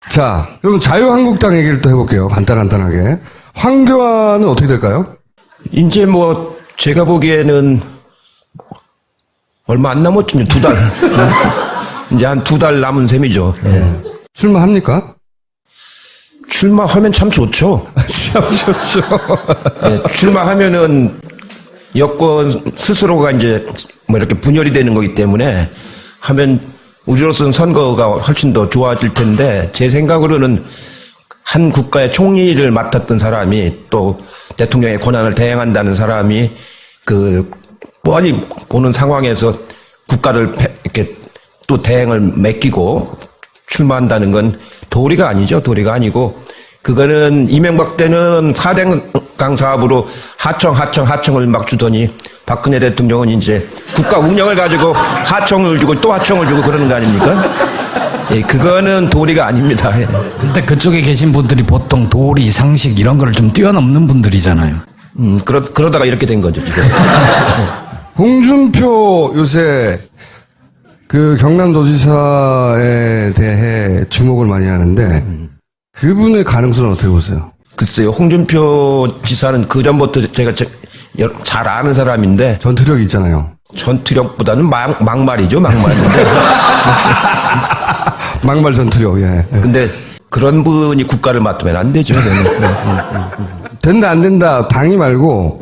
자, 그럼 자유한국당 얘기를 또 해볼게요. 간단하게. 황교안은 어떻게 될까요? 이제 뭐 제가 보기에는 얼마 안 남았죠. 2달. 이제 한 2달 남은 셈이죠. 예. 출마합니까? 출마하면 참 좋죠. 참 좋죠. 예, 출마하면은 여권 스스로가 이제 뭐 이렇게 분열이 되는 거기 때문에 하면 우리로서는 선거가 훨씬 더 좋아질 텐데 제 생각으로는 한 국가의 총리를 맡았던 사람이 또 대통령의 권한을 대행한다는 사람이 그 뻔히 보는 상황에서 국가를 이렇게 또 대행을 맡기고 출마한다는 건 도리가 아니죠. 도리가 아니고 그거는 이명박 때는 4대강 사업으로 하청을 막 주더니 박근혜 대통령은 이제 국가 운영을 가지고 하청을 주고 또 하청을 주고 그러는 거 아닙니까? 예, 그거는 도리가 아닙니다. 예. 근데 그쪽에 계신 분들이 보통 도리, 상식 이런 거를 좀 뛰어넘는 분들이잖아요. 그러다가 이렇게 된 거죠, 지금. 홍준표 요새 그 경남도지사에 대해 주목을 많이 하는데 그분의 가능성은 어떻게 보세요? 글쎄요, 홍준표 지사는 그 전부터 제가 잘 아는 사람인데 전투력이 있잖아요. 전투력보다는 막말이죠, 막말. 막말 전투력, 예. 근데 그런 분이 국가를 맡으면 안 되죠. 된다 안 된다 당이 말고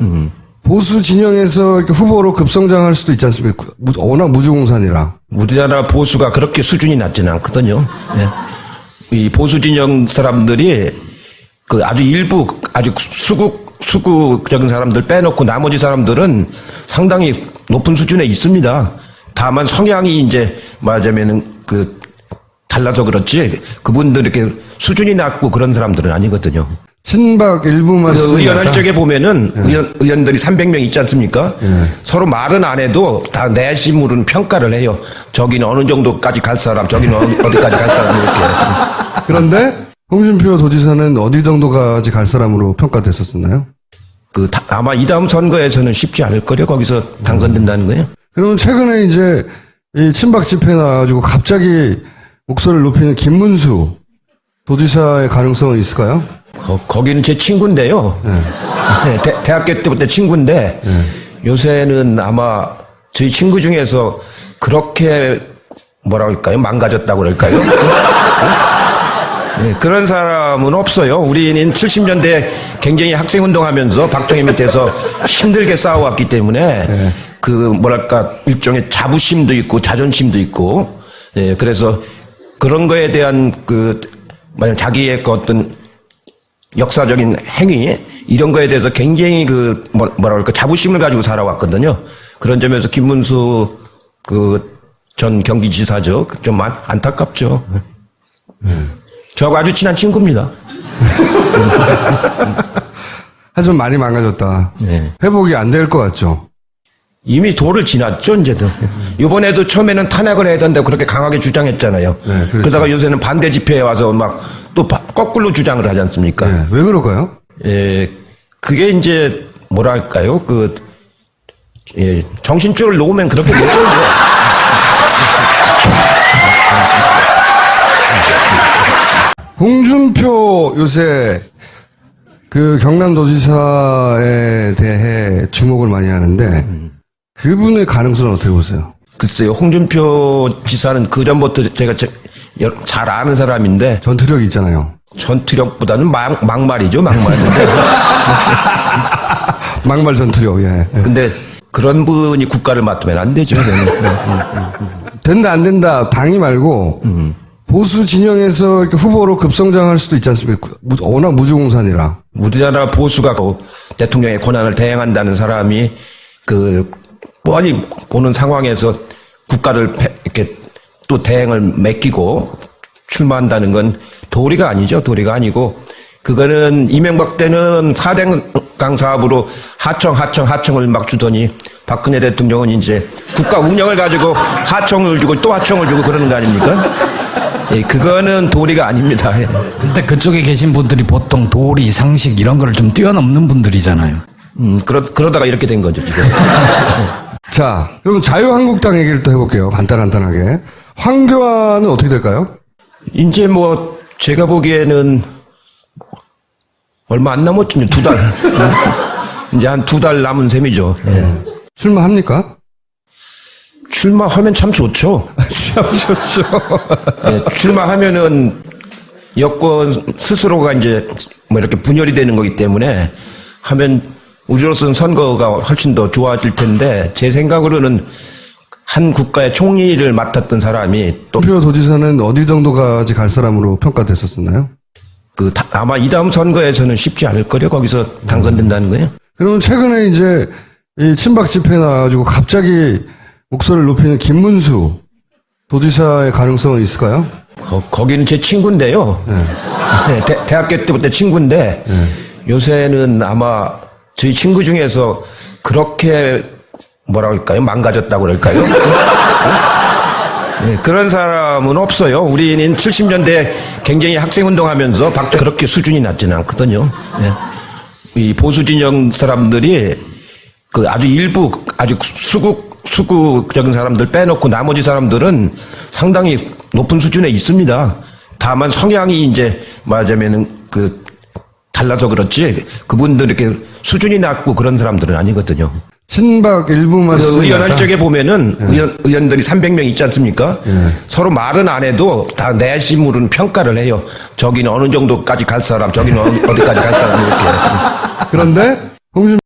보수 진영에서 이렇게 후보로 급성장할 수도 있지 않습니까? 워낙 무주공산이라. 우리나라 보수가 그렇게 수준이 낮지는 않거든요. 예. 이 보수 진영 사람들이 그 아주 일부 아주 수구적인 사람들 빼놓고 나머지 사람들은 상당히 높은 수준에 있습니다. 다만 성향이 이제 말하자면은 그 달라서 그렇지 그분들 이렇게 수준이 낮고 그런 사람들은 아니거든요. 친박 일부만 그 의원할 적에 보면은 네. 의원들이 300명 있지 않습니까? 네. 서로 말은 안 해도 다 내심으로는 평가를 해요. 저기는 어느 정도까지 갈 사람, 저기는 어디까지 갈 사람 이렇게. 그런데 홍준표 도지사는 어디 정도까지 갈 사람으로 평가됐었나요? 아마 이 다음 선거에서는 쉽지 않을 거요. 거기서 당선된다는 거예요. 그러면 최근에 이제 이 친박 집회 나와가지고 갑자기 목소리를 높이는 김문수 도지사의 가능성은 있을까요? 거기는 제 친구인데요. 네. 네, 대학교 때부터 친구인데 요새는 아마 저희 친구 중에서 그렇게 뭐라 할까요? 망가졌다고 그럴까요? 네, 그런 사람은 없어요. 우리는 70년대 굉장히 학생운동하면서 박정희 밑에서 힘들게 싸워왔기 때문에 그 뭐랄까 일종의 자부심도 있고 자존심도 있고 그래서 그런 거에 대한 만약 자기의 그 어떤 역사적인 행위 이런 거에 대해서 굉장히 뭐라 할까 자부심을 가지고 살아왔거든요. 그런 점에서 김문수 전 경기지사죠. 좀 안타깝죠. 저하고 아주 친한 친구입니다. 하지만 많이 망가졌다. 네. 회복이 안 될 것 같죠? 이미 도를 지났죠, 이제도. 이번에도 처음에는 탄핵을 해야 된다고 그렇게 강하게 주장했잖아요. 네, 그렇죠. 그러다가 요새는 반대 집회에 와서 막 또 거꾸로 주장을 하지 않습니까? 네. 왜 그럴까요? 그게 이제 뭐랄까요? 정신줄을 놓으면 그렇게 되죠. 홍준표 요새 그 경남도지사에 대해 주목을 많이 하는데 그분의 가능성은 어떻게 보세요? 글쎄요, 홍준표 지사는 그 전부터 제가 잘 아는 사람인데 전투력이 있잖아요. 전투력보다는 막말이죠, 막말. 막말 전투력, 예. 근데 그런 분이 국가를 맡으면 안 되죠. 된다 안 된다 당이 말고 보수 진영에서 이렇게 후보로 급성장할 수도 있지 않습니까? 워낙 무주공산이라. 우리나라 보수가 대통령의 권한을 대행한다는 사람이 뻔히 보는 상황에서 국가를 이렇게 또 대행을 맡기고 출마한다는 건 도리가 아니죠. 도리가 아니고 그거는 이명박 때는 4대강 사업으로 하청을 막 주더니 박근혜 대통령은 이제 국가 운영을 가지고 하청을 주고 또 하청을 주고 그러는 거 아닙니까? 예, 그거는 도리가 아닙니다. 예. 근데 그쪽에 계신 분들이 보통 도리, 상식 이런 거를 좀 뛰어넘는 분들이잖아요. 그러다가 이렇게 된 거죠, 지금. 자, 그럼 자유한국당 얘기를 또 해볼게요. 간단하게. 황교안은 어떻게 될까요? 이제 뭐 제가 보기에는 얼마 안 남았죠. 2달. 이제 한 2달 남은 셈이죠. 예. 출마합니까? 출마하면 참 좋죠. 참 좋죠. 예, 출마하면은 여권 스스로가 이제 뭐 이렇게 분열이 되는 거기 때문에 하면 우리로서는 선거가 훨씬 더 좋아질 텐데 제 생각으로는 한 국가의 총리를 맡았던 사람이 또 홍준표 도지사는 어디 정도까지 갈 사람으로 평가됐었나요? 아마 이 다음 선거에서는 쉽지 않을 거요. 거기서 당선된다는 거예요. 그러면 최근에 이제 이 친박 집회 나와가지고 갑자기 목소리를 높이는 김문수 도지사의 가능성은 있을까요? 거기는 제 친구인데요. 네, 대학교 때부터 친구인데 요새는 아마 저희 친구 중에서 그렇게 뭐라 할까요? 망가졌다고 그럴까요? 네, 그런 사람은 없어요. 우리는 70년대 굉장히 학생운동하면서 그렇게 수준이 낮지는 않거든요. 네. 이 보수 진영 사람들이 아주 일부 아주 수구적인 사람들 빼놓고 나머지 사람들은 상당히 높은 수준에 있습니다. 다만 성향이 이제 말하자면은 달라서 그렇지 그분들 이렇게 수준이 낮고 그런 사람들은 아니거든요. 친박 일부만 의원할 적에 보면은 의원들이 300명 있지 않습니까? 서로 말은 안 해도 다 내심으로는 평가를 해요. 저기는 어느 정도까지 갈 사람, 저기는 어디까지 갈 사람 이렇게. 그런데 홍준표